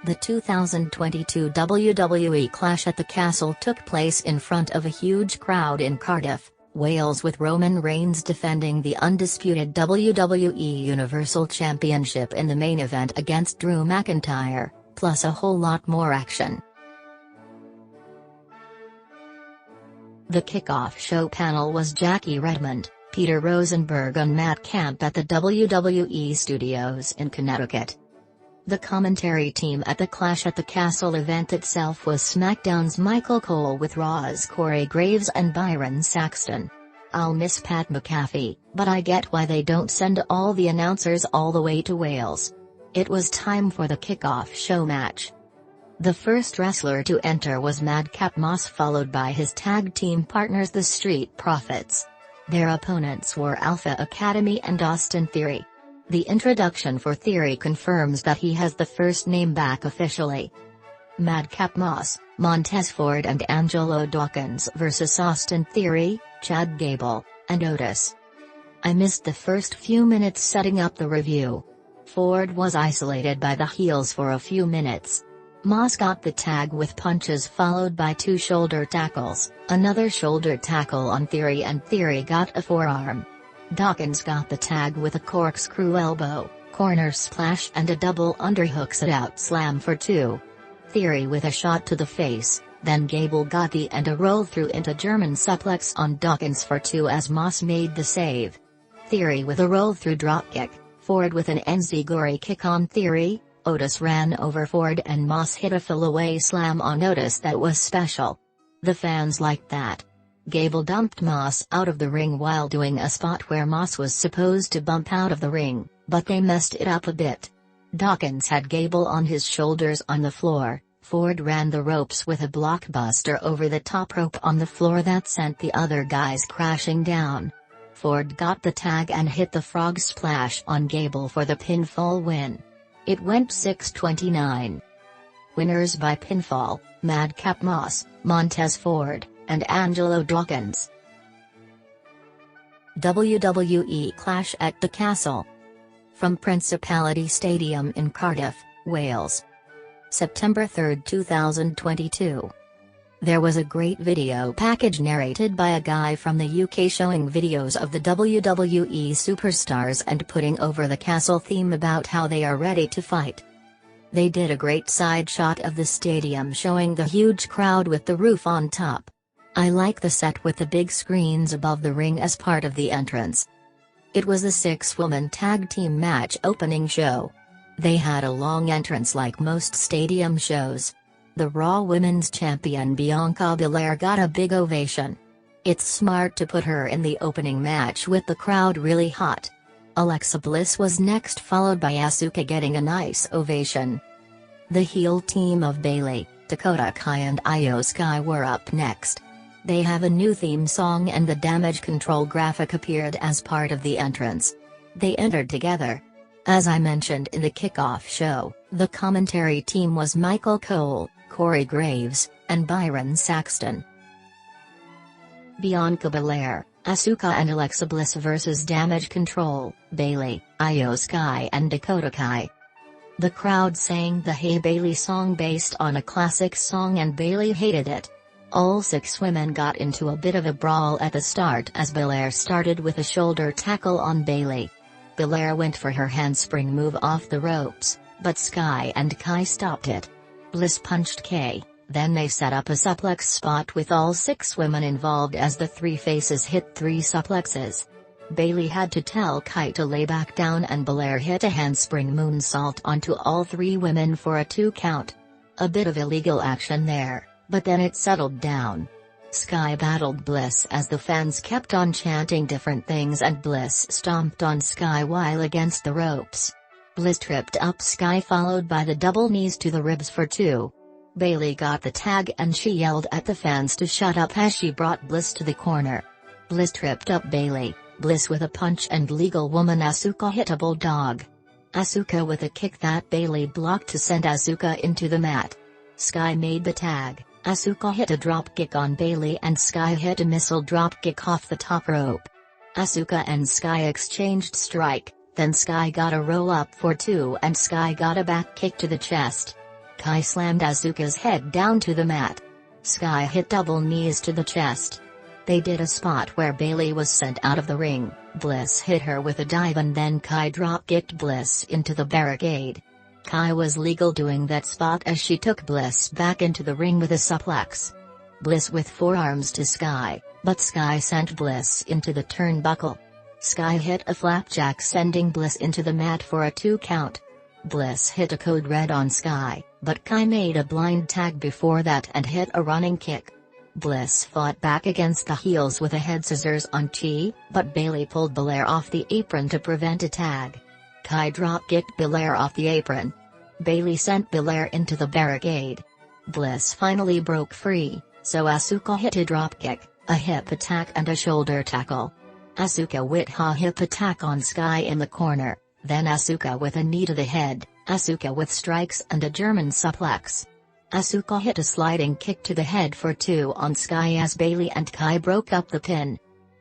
The 2022 WWE Clash at the Castle took place in front of a huge crowd in Cardiff, Wales, with Roman Reigns defending the undisputed WWE Universal Championship in the main event against Drew McIntyre, plus a whole lot more action. The kickoff show panel was Jackie Redmond, Peter Rosenberg and Matt Camp at the WWE studios in Connecticut. The commentary team at the Clash at the Castle event itself was SmackDown's Michael Cole with Raw's Corey Graves and Byron Saxton. "I'll miss Pat McAfee, but I get why they don't send all the announcers all the way to Wales." It was time for the kickoff show match. The first wrestler to enter was Madcap Moss, followed by his tag team partners the Street Profits. Their opponents were Alpha Academy and Austin Theory. The introduction for Theory confirms that he has the first name back officially. Madcap Moss, Montez Ford and Angelo Dawkins vs Austin Theory, Chad Gable, and Otis. "I missed the first few minutes setting up the review. Ford was isolated by the heels for a few minutes. Moss got the tag with punches followed by 2 shoulder tackles, another shoulder tackle on Theory, and Theory got a forearm. Dawkins got the tag with a corkscrew elbow, corner splash and a double underhook sit-out slam for 2. Theory with a shot to the face, then Gable got the and a roll-through into German suplex on Dawkins for 2 as Moss made the save. Theory with a roll-through dropkick, Ford with an enziguri kick on Theory, Otis ran over Ford and Moss hit a fall-away slam on Otis that was special. The fans liked that. Gable dumped Moss out of the ring while doing a spot where Moss was supposed to bump out of the ring, but they messed it up a bit. Dawkins had Gable on his shoulders on the floor. Ford ran the ropes with a blockbuster over the top rope on the floor that sent the other guys crashing down. Ford got the tag and hit the frog splash on Gable for the pinfall win. It went 6-29. Winners by pinfall: Madcap Moss, Montez Ford, and Angelo Dawkins. WWE Clash at the Castle. From Principality Stadium in Cardiff, Wales. September 3, 2022. There was a great video package narrated by a guy from the UK showing videos of the WWE superstars and putting over the castle theme about how they are ready to fight. They did a great side shot of the stadium showing the huge crowd with the roof on top. I like the set with the big screens above the ring as part of the entrance. It was a 6-woman tag team match opening show. They had a long entrance like most stadium shows. The Raw Women's Champion Bianca Belair got a big ovation. It's smart to put her in the opening match with the crowd really hot. Alexa Bliss was next, followed by Asuka getting a nice ovation. The heel team of Bayley, Dakota Kai and Io Sky were up next. They have a new theme song and the damage control graphic appeared as part of the entrance. They entered together. As I mentioned in the kickoff show, the commentary team was Michael Cole, Corey Graves, and Byron Saxton. Bianca Belair, Asuka and Alexa Bliss vs Damage Control, Bayley, Io Sky and Dakota Kai. The crowd sang the Hey Bayley song based on a classic song and Bayley hated it. All 6 women got into a bit of a brawl at the start as Belair started with a shoulder tackle on Bayley. Belair went for her handspring move off the ropes, but Sky and Kai stopped it. Bliss punched Kay, then they set up a suplex spot with all 6 women involved as the 3 faces hit 3 suplexes. Bayley had to tell Kai to lay back down and Belair hit a handspring moonsault onto all 3 women for a 2 count. A bit of illegal action there, but then it settled down. Sky battled Bliss as the fans kept on chanting different things and Bliss stomped on Sky while against the ropes. Bliss tripped up Sky followed by the double knees to the ribs for 2. Bayley got the tag and she yelled at the fans to shut up as she brought Bliss to the corner. Bliss tripped up Bayley, Bliss with a punch and legal woman Asuka hit a bulldog. Asuka with a kick that Bayley blocked to send Asuka into the mat. Sky made the tag. Asuka hit a dropkick on Bayley and Sky hit a missile dropkick off the top rope. Asuka and Sky exchanged strike, then Sky got a roll-up for 2 and Sky got a back kick to the chest. Kai slammed Asuka's head down to the mat. Sky hit double knees to the chest. They did a spot where Bayley was sent out of the ring. Bliss hit her with a dive and then Kai drop-kicked Bliss into the barricade. Kai was legal doing that spot as she took Bliss back into the ring with a suplex. Bliss with forearms to Sky, but Sky sent Bliss into the turnbuckle. Sky hit a flapjack sending Bliss into the mat for a 2 count. Bliss hit a code red on Sky, but Kai made a blind tag before that and hit a running kick. Bliss fought back against the heels with a head scissors on Chi, but Bayley pulled Belair off the apron to prevent a tag. Kai drop-kicked Belair off the apron. Bayley sent Belair into the barricade. Bliss finally broke free, so Asuka hit a dropkick, a hip attack and a shoulder tackle. Asuka with a hip attack on Sky in the corner, then Asuka with a knee to the head, Asuka with strikes and a German suplex. Asuka hit a sliding kick to the head for 2 on Sky as Bayley and Kai broke up the pin.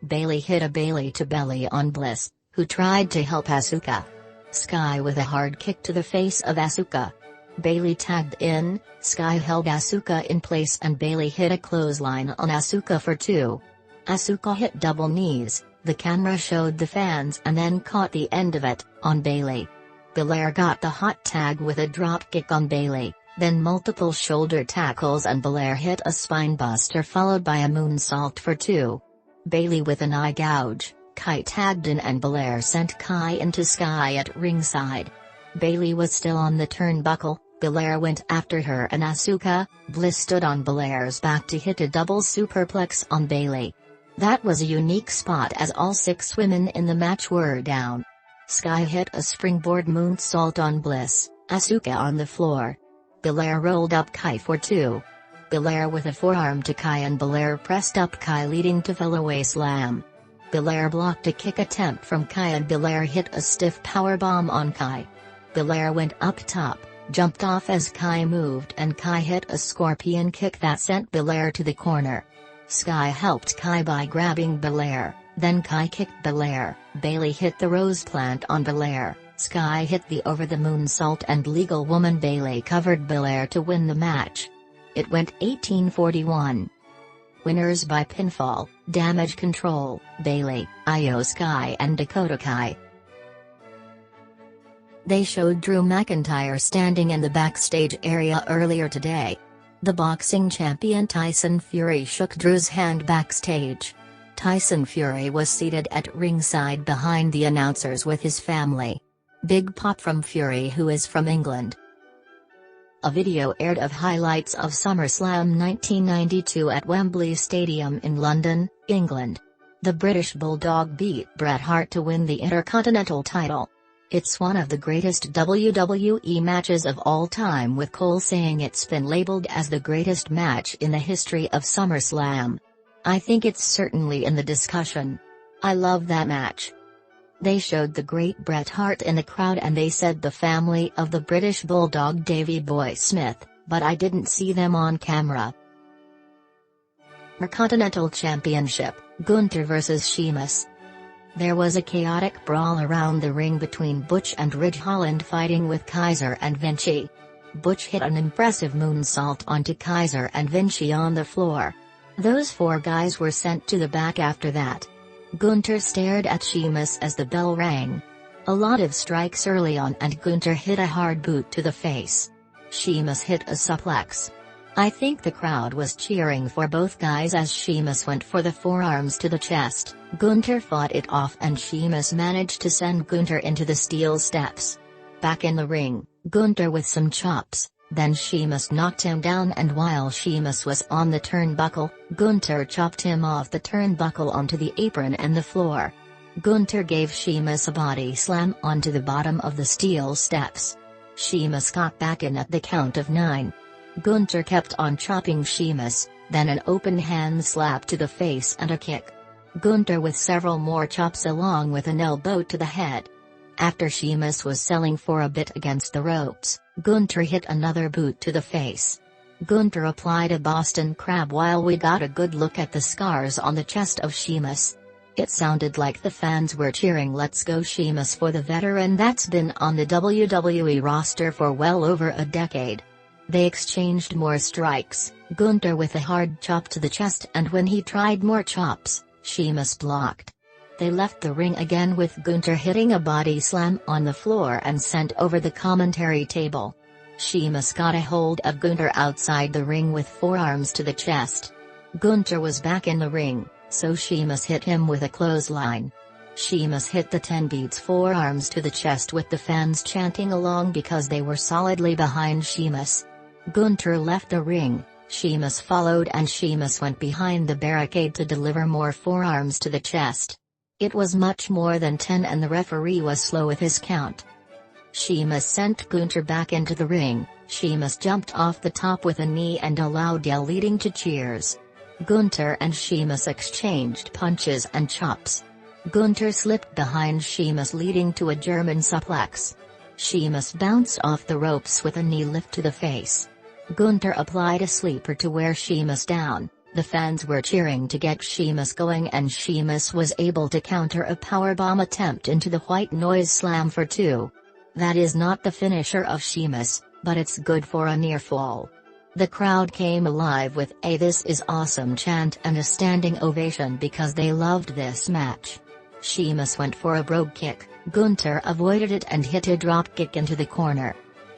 Bayley hit a Bayley to belly on Bliss, who tried to help Asuka. Sky with a hard kick to the face of Asuka. Bayley tagged in, Sky held Asuka in place and Bayley hit a clothesline on Asuka for 2. Asuka hit double knees, the camera showed the fans and then caught the end of it, on Bayley. Belair got the hot tag with a drop kick on Bayley, then multiple shoulder tackles and Belair hit a spinebuster followed by a moonsault for 2. Bayley with an eye gouge, Kai tagged in and Belair sent Kai into Sky at ringside. Bayley was still on the turnbuckle, Belair went after her and Asuka, Bliss stood on Belair's back to hit a double superplex on Bayley. That was a unique spot as all 6 women in the match were down. Sky hit a springboard moonsault on Bliss, Asuka on the floor. Belair rolled up Kai for 2. Belair with a forearm to Kai and Belair pressed up Kai leading to fellaway slam. Belair blocked a kick attempt from Kai and Belair hit a stiff powerbomb on Kai. Belair went up top, jumped off as Kai moved and Kai hit a scorpion kick that sent Belair to the corner. Sky helped Kai by grabbing Belair, then Kai kicked Belair, Bayley hit the rose plant on Belair, Sky hit the over-the-moonsault and legal woman Bayley covered Belair to win the match. It went 18-41. Winners by pinfall, Damage Control, Bayley, Io Sky and Dakota Kai. They showed Drew McIntyre standing in the backstage area earlier today. The boxing champion Tyson Fury shook Drew's hand backstage. Tyson Fury was seated at ringside behind the announcers with his family. Big pop from Fury, who is from England. A video aired of highlights of SummerSlam 1992 at Wembley Stadium in London, England. The British Bulldog beat Bret Hart to win the Intercontinental title. It's one of the greatest WWE matches of all time, with Cole saying it's been labeled as the greatest match in the history of SummerSlam. I think it's certainly in the discussion. I love that match. They showed the great Bret Hart in the crowd and they said the family of the British Bulldog Davey Boy Smith, but I didn't see them on camera. Intercontinental Championship, Gunther vs Sheamus. There was a chaotic brawl around the ring between Butch and Ridge Holland fighting with Kaiser and Vinci. Butch hit an impressive moonsault onto Kaiser and Vinci on the floor. Those 4 guys were sent to the back after that. Gunther stared at Sheamus as the bell rang. A lot of strikes early on and Gunther hit a hard boot to the face. Sheamus hit a suplex. I think the crowd was cheering for both guys as Sheamus went for the forearms to the chest. Gunther fought it off and Sheamus managed to send Gunther into the steel steps. Back in the ring, Gunther with some chops, then Sheamus knocked him down and while Sheamus was on the turnbuckle, Gunther chopped him off the turnbuckle onto the apron and the floor. Gunther gave Sheamus a body slam onto the bottom of the steel steps. Sheamus got back in at the count of 9. Gunther kept on chopping Sheamus, then an open hand slap to the face and a kick. Gunther with several more chops along with an elbow to the head. After Sheamus was selling for a bit against the ropes, Gunther hit another boot to the face. Gunther applied a Boston Crab while we got a good look at the scars on the chest of Sheamus. It sounded like the fans were cheering "Let's go Sheamus" for the veteran that's been on the WWE roster for well over a decade. They exchanged more strikes, Gunther with a hard chop to the chest, and when he tried more chops, Sheamus blocked. They left the ring again with Gunther hitting a body slam on the floor and sent over the commentary table. Sheamus got a hold of Gunther outside the ring with forearms to the chest. Gunther was back in the ring, so Sheamus hit him with a clothesline. Sheamus hit the 10 beats forearms to the chest with the fans chanting along because they were solidly behind Sheamus. Gunther left the ring, Sheamus followed, and Sheamus went behind the barricade to deliver more forearms to the chest. It was much more than 10 and the referee was slow with his count. Sheamus sent Gunther back into the ring. Sheamus jumped off the top with a knee and a loud yell leading to cheers. Gunther and Sheamus exchanged punches and chops. Gunther slipped behind Sheamus leading to a German suplex. Sheamus bounced off the ropes with a knee lift to the face. Gunther applied a sleeper to wear Sheamus down. The fans were cheering to get Sheamus going, and Sheamus was able to counter a powerbomb attempt into the white noise slam for 2. That is not the finisher of Sheamus, but it's good for a near fall. The crowd came alive with a "This is awesome" chant and a standing ovation because they loved this match. Sheamus went for a brogue kick, Gunther avoided it and hit a drop kick into the corner.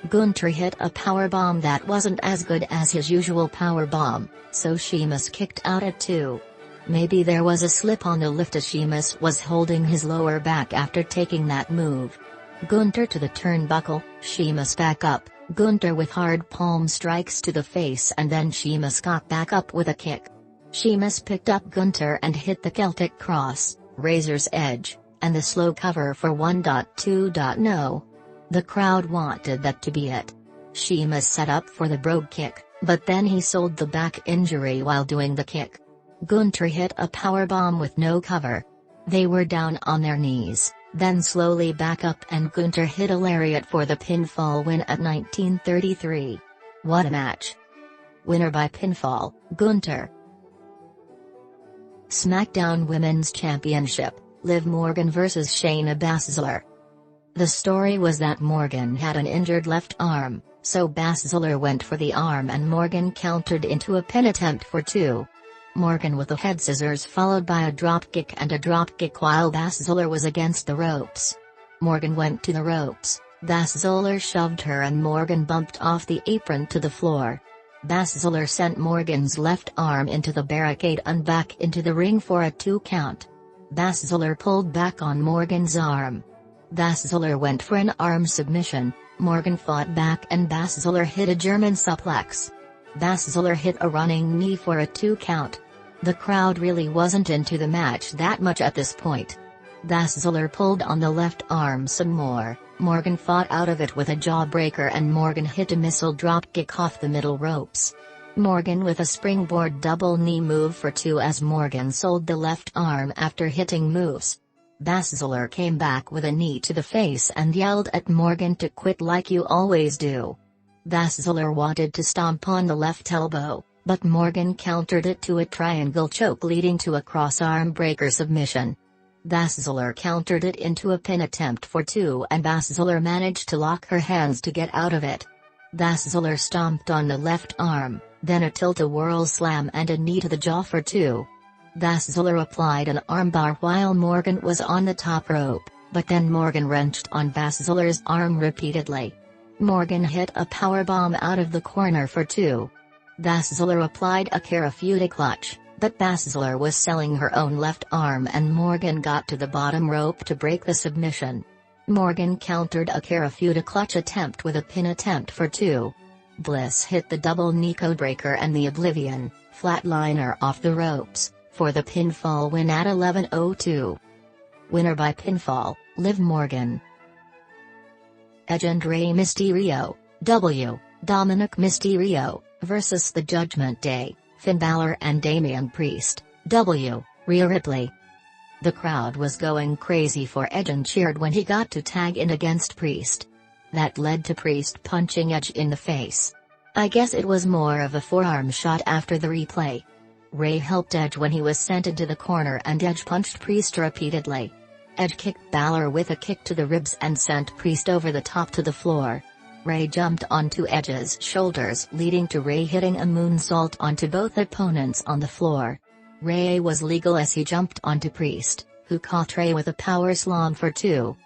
Gunther hit a powerbomb that wasn't as good as his usual powerbomb, so Sheamus kicked out at 2. Maybe there was a slip on the lift as Sheamus was holding his lower back after taking that move. Gunther to the turnbuckle, Sheamus back up, Gunther with hard palm strikes to the face, and then Sheamus got back up with a kick. Sheamus picked up Gunther and hit the Celtic Cross, Razor's Edge, and the slow cover for 1.2.0. The crowd wanted that to be it. Sheamus set up for the brogue kick, but then he sold the back injury while doing the kick. Gunther hit a powerbomb with no cover. They were down on their knees, then slowly back up, and Gunther hit a lariat for the pinfall win at 1933. What a match! Winner by pinfall, Gunther. SmackDown Women's Championship, Liv Morgan vs Shayna Baszler. The story was that Morgan had an injured left arm, so Baszler went for the arm and Morgan countered into a pin attempt for 2. Morgan with a head scissors followed by a dropkick and a dropkick while Baszler was against the ropes. Morgan went to the ropes, Baszler shoved her and Morgan bumped off the apron to the floor. Baszler sent Morgan's left arm into the barricade and back into the ring for a 2 count. Baszler pulled back on Morgan's arm. Baszler went for an arm submission, Morgan fought back and Baszler hit a German suplex. Baszler hit a running knee for a 2 count. The crowd really wasn't into the match that much at this point. Baszler pulled on the left arm some more, Morgan fought out of it with a jawbreaker and Morgan hit a missile dropkick off the middle ropes. Morgan with a springboard double knee move for 2 as Morgan sold the left arm after hitting moves. Baszler came back with a knee to the face and yelled at Morgan to quit like you always do. Baszler wanted to stomp on the left elbow, but Morgan countered it to a triangle choke leading to a cross-arm breaker submission. Baszler countered it into a pin attempt for 2 and Baszler managed to lock her hands to get out of it. Baszler stomped on the left arm, then a tilt-a-whirl slam and a knee to the jaw for 2. Baszler applied an armbar while Morgan was on the top rope, but then Morgan wrenched on Baszler's arm repeatedly. Morgan hit a powerbomb out of the corner for 2. Baszler applied a Karafuda clutch, but Baszler was selling her own left arm and Morgan got to the bottom rope to break the submission. Morgan countered a Karafuda clutch attempt with a pin attempt for 2. Bliss hit the double knee codebreaker and the Oblivion flatliner off the ropes, for the pinfall win at 11:02. Winner by pinfall, Liv Morgan. Edge and Rey Mysterio, W. Dominic Mysterio, vs The Judgment Day, Finn Balor and Damian Priest, W. Rhea Ripley. The crowd was going crazy for Edge and cheered when he got to tag in against Priest. That led to Priest punching Edge in the face. I guess it was more of a forearm shot after the replay. Rey helped Edge when he was sent into the corner and Edge punched Priest repeatedly. Edge kicked Balor with a kick to the ribs and sent Priest over the top to the floor. Ray jumped onto Edge's shoulders, leading to Ray hitting a moonsault onto both opponents on the floor. Ray was legal as he jumped onto Priest, who caught Ray with a power slam for 2.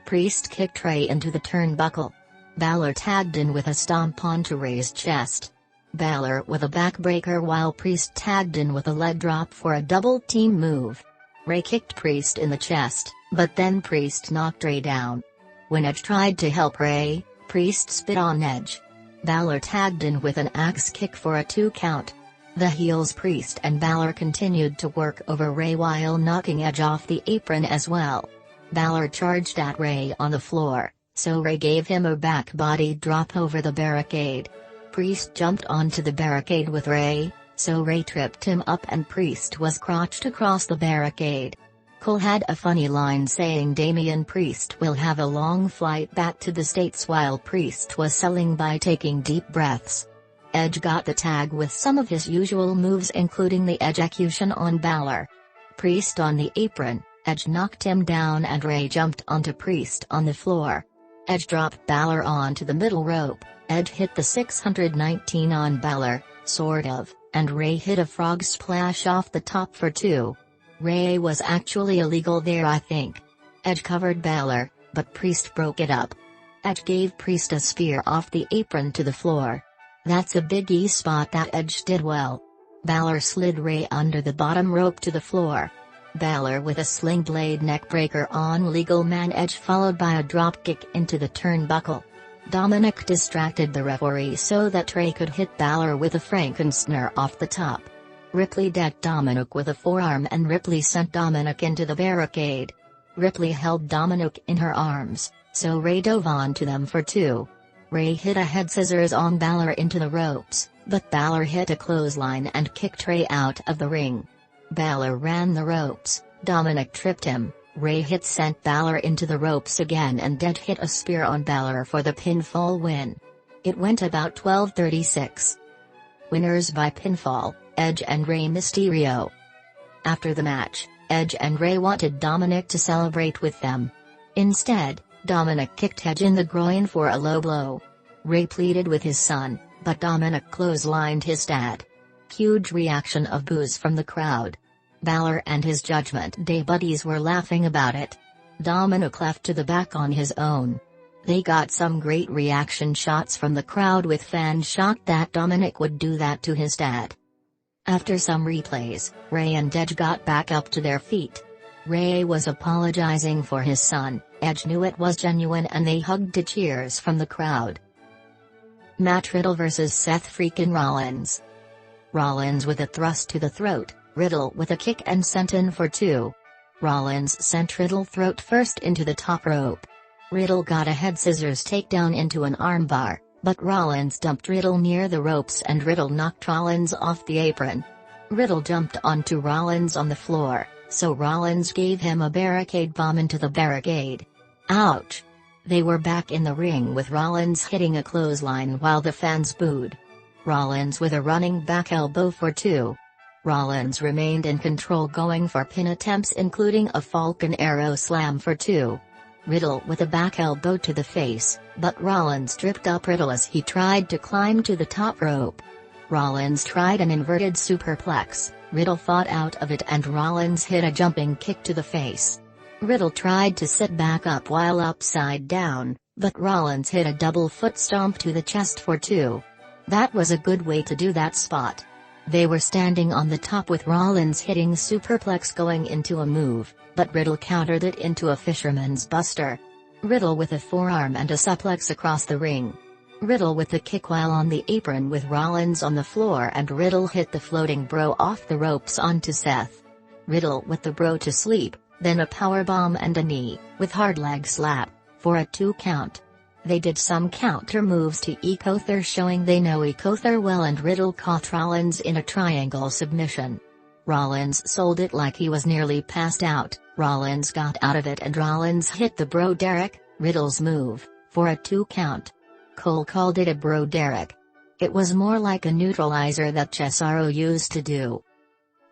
Priest kicked Ray into the turnbuckle. Balor tagged in with a stomp onto Ray's chest. Balor with a backbreaker while Priest tagged in with a leg drop for a double team move. Ray kicked Priest in the chest, but then Priest knocked Ray down. When Edge tried to help Ray, Priest spit on Edge. Balor tagged in with an axe kick for a 2 count. The heels Priest and Balor continued to work over Ray while knocking Edge off the apron as well. Balor charged at Ray on the floor, so Ray gave him a back body drop over the barricade. Priest jumped onto the barricade with Ray, so Ray tripped him up and Priest was crouched across the barricade. Cole had a funny line saying Damian Priest will have a long flight back to the States while Priest was selling by taking deep breaths. Edge got the tag with some of his usual moves including the execution on Balor. Priest on the apron, Edge knocked him down and Ray jumped onto Priest on the floor. Edge dropped Balor onto the middle rope, Edge hit the 619 on Balor, sort of, and Ray hit a frog splash off the top for 2. Ray was actually illegal there I think. Edge covered Balor, but Priest broke it up. Edge gave Priest a spear off the apron to the floor. That's a big E spot that Edge did well. Balor slid Ray under the bottom rope to the floor. Balor with a sling blade neckbreaker on legal man Edge followed by a dropkick into the turnbuckle. Dominic distracted the referee so that Ray could hit Balor with a Frankensteiner off the top. Ripley decked Dominic with a forearm and Ripley sent Dominic into the barricade. Ripley held Dominic in her arms, so Ray dove onto them for 2. Ray hit a head scissors on Balor into the ropes, but Balor hit a clothesline and kicked Ray out of the ring. Balor ran the ropes, Dominic tripped him, Ray hit sent Balor into the ropes again and Edge hit a spear on Balor for the pinfall win. It went about 12:36. Winners by pinfall, Edge and Rey Mysterio. After the match, Edge and Ray wanted Dominic to celebrate with them. Instead, Dominic kicked Edge in the groin for a low blow. Ray pleaded with his son, but Dominic clotheslined his dad. Huge reaction of boos from the crowd. Balor and his Judgment Day buddies were laughing about it. Dominic left to the back on his own. They got some great reaction shots from the crowd with fans shocked that Dominic would do that to his dad. After some replays, Ray and Edge got back up to their feet. Ray was apologizing for his son, Edge knew it was genuine and they hugged to cheers from the crowd. Matt Riddle vs Seth freakin' Rollins. Rollins with a thrust to the throat, Riddle with a kick and sent in for 2. Rollins sent Riddle throat first into the top rope. Riddle got a head scissors takedown into an armbar, but Rollins dumped Riddle near the ropes and Riddle knocked Rollins off the apron. Riddle jumped onto Rollins on the floor, so Rollins gave him a barricade bomb into the barricade. Ouch! They were back in the ring with Rollins hitting a clothesline while the fans booed. Rollins with a running back elbow for 2. Rollins remained in control going for pin attempts including a Falcon Arrow slam for 2. Riddle with a back elbow to the face, but Rollins tripped up Riddle as he tried to climb to the top rope. Rollins tried an inverted superplex, Riddle fought out of it and Rollins hit a jumping kick to the face. Riddle tried to sit back up while upside down, but Rollins hit a double foot stomp to the chest for 2. That was a good way to do that spot. They were standing on the top with Rollins hitting superplex going into a move, but Riddle countered it into a fisherman's buster. Riddle with a forearm and a suplex across the ring. Riddle with the kick while on the apron with Rollins on the floor and Riddle hit the floating bro off the ropes onto Seth. Riddle with the bro to sleep, then a powerbomb and a knee, with hard leg slap, for a 2 count. They did some counter moves to Ecother showing they know Ecother well and Riddle caught Rollins in a triangle submission. Rollins sold it like he was nearly passed out, Rollins got out of it and Rollins hit the Bro Derek, Riddle's move, for a 2 count. Cole called it a Bro Derek. It was more like a neutralizer that Cesaro used to do.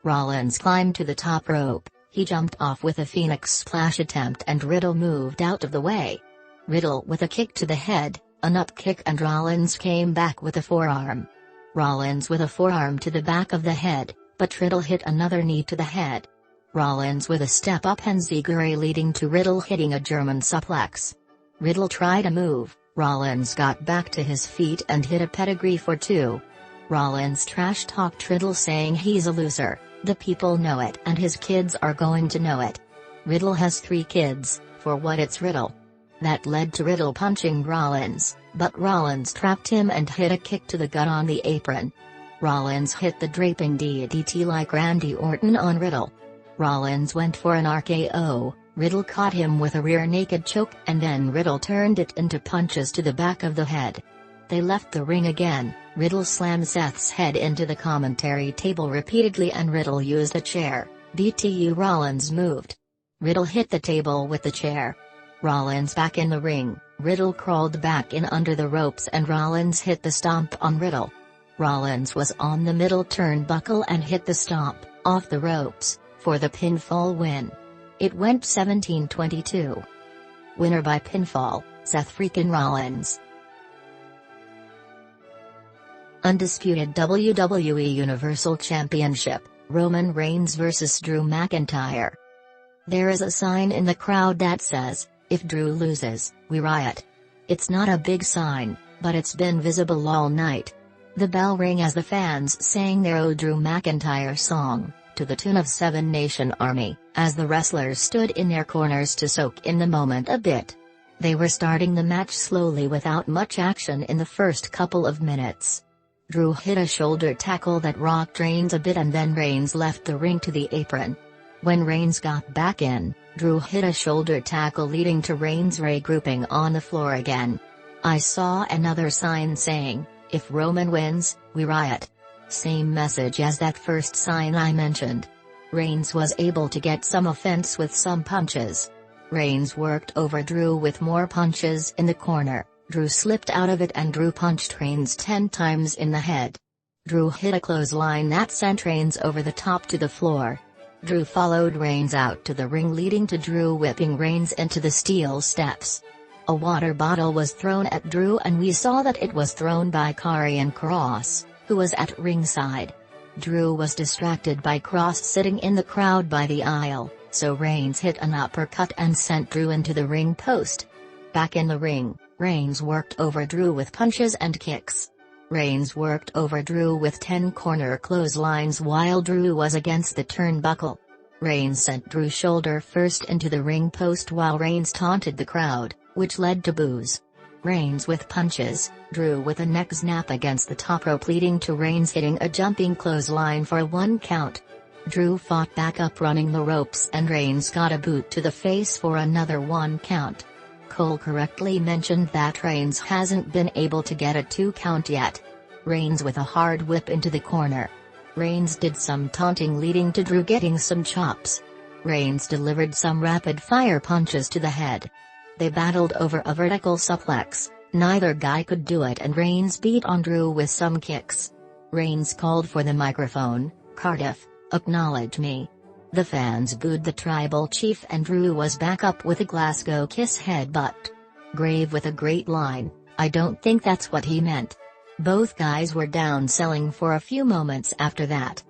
Rollins climbed to the top rope, he jumped off with a Phoenix Splash attempt and Riddle moved out of the way. Riddle with a kick to the head, An up kick and Rollins came back with a forearm. Rollins with a forearm to the back of the head, but Riddle hit another knee to the head. Rollins with a step-up enziguri leading to Riddle hitting a German suplex. Riddle tried a move, Rollins got back to his feet and hit a pedigree for 2. Rollins trash-talked Riddle saying he's a loser, the people know it and his kids are going to know it. Riddle has 3 kids, for what it's Riddle. That led to Riddle punching Rollins, but Rollins trapped him and hit a kick to the gut on the apron. Rollins hit the draping DDT like Randy Orton on Riddle. Rollins went for an RKO, Riddle caught him with a rear naked choke and then Riddle turned it into punches to the back of the head. They left the ring again, Riddle slammed Seth's head into the commentary table repeatedly and Riddle used a chair, BTU Rollins moved. Riddle hit the table with the chair. Rollins back in the ring, Riddle crawled back in under the ropes and Rollins hit the stomp on Riddle. Rollins was on the middle turnbuckle and hit the stomp, off the ropes, for the pinfall win. It went 17-22. Winner by pinfall, Seth freakin' Rollins. Undisputed WWE Universal Championship, Roman Reigns vs Drew McIntyre. There is a sign in the crowd that says, "If Drew loses, we riot." It's not a big sign, but it's been visible all night. The bell rang as the fans sang their "O Drew McIntyre" song, to the tune of Seven Nation Army, as the wrestlers stood in their corners to soak in the moment a bit. They were starting the match slowly without much action in the first couple of minutes. Drew hit a shoulder tackle that rocked Reigns a bit and then Reigns left the ring to the apron. When Reigns got back in, Drew hit a shoulder tackle leading to Reigns regrouping on the floor again. I saw another sign saying, "If Roman wins, we riot." Same message as that first sign I mentioned. Reigns was able to get some offense with some punches. Reigns worked over Drew with more punches in the corner, Drew slipped out of it and Drew punched Reigns 10 times in the head. Drew hit a clothesline that sent Reigns over the top to the floor. Drew followed Reigns out to the ring leading to Drew whipping Reigns into the steel steps. A water bottle was thrown at Drew and we saw that it was thrown by Karrion Kross, who was at ringside. Drew was distracted by Kross sitting in the crowd by the aisle, so Reigns hit an uppercut and sent Drew into the ring post. Back in the ring, Reigns worked over Drew with punches and kicks. Reigns worked over Drew with 10 corner clotheslines while Drew was against the turnbuckle. Reigns sent Drew shoulder first into the ring post while Reigns taunted the crowd, which led to boos. Reigns with punches, Drew with a neck snap against the top rope leading to Reigns hitting a jumping clothesline for a 1 count. Drew fought back up running the ropes and Reigns got a boot to the face for another 1 count. Cole correctly mentioned that Reigns hasn't been able to get a 2 count yet. Reigns with a hard whip into the corner. Reigns did some taunting leading to Drew getting some chops. Reigns delivered some rapid-fire punches to the head. They battled over a vertical suplex, neither guy could do it and Reigns beat on Drew with some kicks. Reigns called for the microphone, "Cardiff, acknowledge me." The fans booed the tribal chief and Drew was back up with a Glasgow kiss headbutt. Grave with a great line, "I don't think that's what he meant." Both guys were down selling for a few moments after that.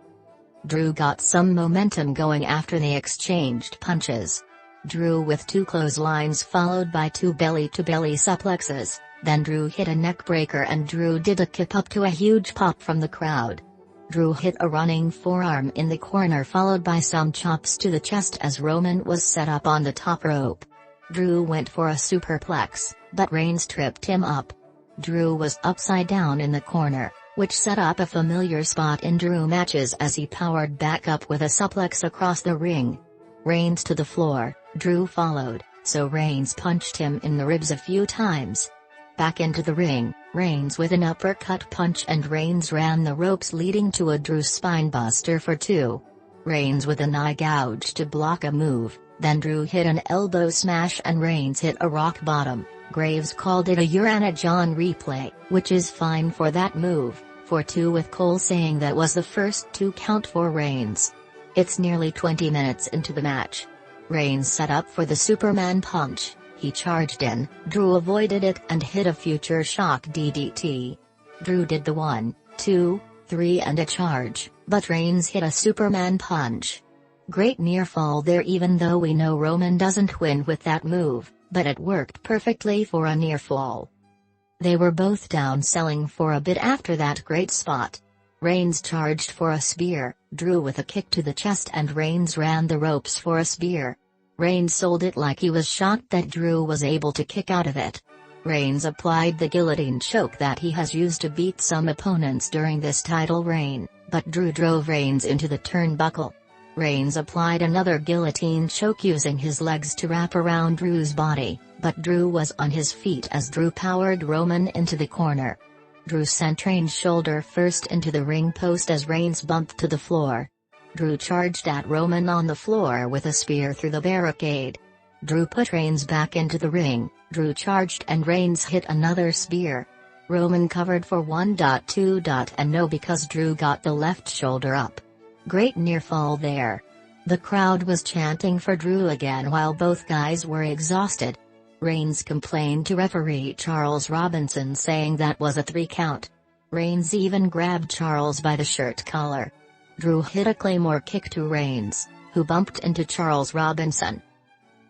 Drew got some momentum going after they exchanged punches. Drew with 2 clotheslines followed by 2 belly-to-belly suplexes, then Drew hit a neck breaker and Drew did a kip up to a huge pop from the crowd. Drew hit a running forearm in the corner followed by some chops to the chest as Roman was set up on the top rope. Drew went for a superplex, but Reigns tripped him up. Drew was upside down in the corner, which set up a familiar spot in Drew matches as he powered back up with a suplex across the ring. Reigns to the floor, Drew followed, so Reigns punched him in the ribs a few times. Back into the ring, Reigns with an uppercut punch and Reigns ran the ropes leading to a Drew spinebuster for 2. Reigns with an eye gouge to block a move, then Drew hit an elbow smash and Reigns hit a rock bottom. Graves called it a Urana John replay, which is fine for that move, for 2 with Cole saying that was the first 2 count for Reigns. It's nearly 20 minutes into the match. Reigns set up for the Superman punch, He charged in, Drew avoided it and hit a future shock DDT. Drew did the 1, 2, 3 and a charge, but Reigns hit a Superman punch. Great near fall there, even though we know Roman doesn't win with that move, but it worked perfectly for a near fall. They were both down selling for a bit after that great spot. Reigns charged for a spear, Drew with a kick to the chest, and Reigns ran the ropes for a spear. Reigns sold it like he was shocked that Drew was able to kick out of it. Reigns applied the guillotine choke that he has used to beat some opponents during this title reign, but Drew drove Reigns into the turnbuckle. Reigns applied another guillotine choke using his legs to wrap around Drew's body, but Drew was on his feet as Drew powered Roman into the corner. Drew sent Reigns shoulder first into the ring post as Reigns bumped to the floor. Drew charged at Roman on the floor with a spear through the barricade. Drew put Reigns back into the ring, Drew charged and Reigns hit another spear. Roman covered for 1.2. and no because Drew got the left shoulder up. Great near fall there. The crowd was chanting for Drew again while both guys were exhausted. Reigns complained to referee Charles Robinson saying that was a 3 count. Reigns even grabbed Charles by the shirt collar. Drew hit a Claymore kick to Reigns, who bumped into Charles Robinson.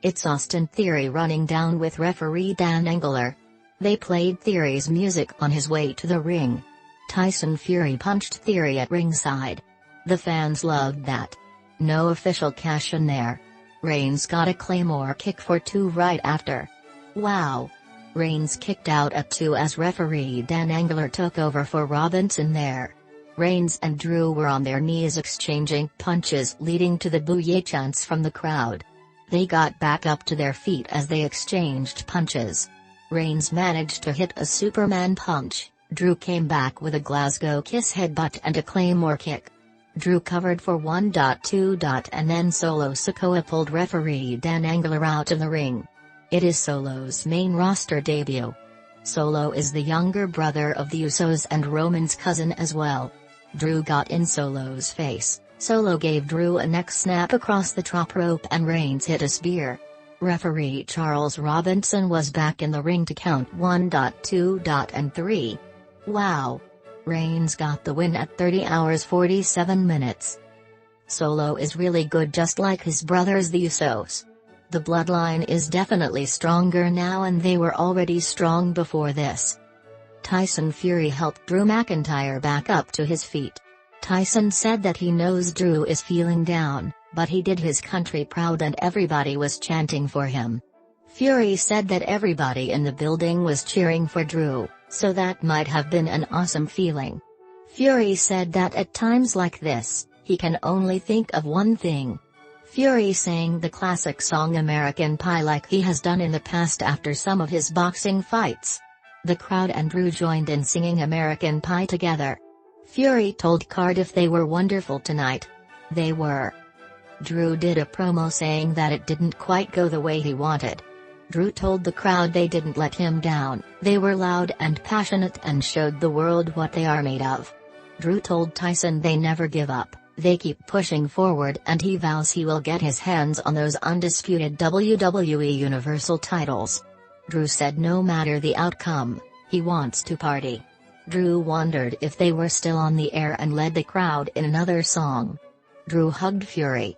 It's Austin Theory running down with referee Dan Engler. They played Theory's music on his way to the ring. Tyson Fury punched Theory at ringside. The fans loved that. No official cash in there. Reigns got a Claymore kick for 2 right after. Wow. Reigns kicked out at 2 as referee Dan Engler took over for Robinson there. Reigns and Drew were on their knees exchanging punches, leading to the "Booyah" chants from the crowd. They got back up to their feet as they exchanged punches. Reigns managed to hit a Superman punch, Drew came back with a Glasgow Kiss headbutt and a Claymore kick. Drew covered for 1.2. and then Solo Sikoa pulled referee Dan Engler out of the ring. It is Solo's main roster debut. Solo is the younger brother of the Usos and Roman's cousin as well. Drew got in Solo's face, Solo gave Drew a neck snap across the top rope and Reigns hit a spear. Referee Charles Robinson was back in the ring to count 1.2. and 3. Wow. Reigns got the win at 30 hours 47 minutes. Solo is really good, just like his brothers the Usos. The bloodline is definitely stronger now, and they were already strong before this. Tyson Fury helped Drew McIntyre back up to his feet. Tyson said that he knows Drew is feeling down, but he did his country proud and everybody was chanting for him. Fury said that everybody in the building was cheering for Drew, so that might have been an awesome feeling. Fury said that at times like this, he can only think of one thing. Fury sang the classic song American Pie like he has done in the past after some of his boxing fights. The crowd and Drew joined in singing American Pie together. Fury told Cardiff they were wonderful tonight. They were. Drew did a promo saying that it didn't quite go the way he wanted. Drew told the crowd they didn't let him down, they were loud and passionate and showed the world what they are made of. Drew told Tyson they never give up, they keep pushing forward, and he vows he will get his hands on those undisputed WWE Universal titles. Drew said no matter the outcome, he wants to party. Drew wondered if they were still on the air and led the crowd in another song. Drew hugged Fury,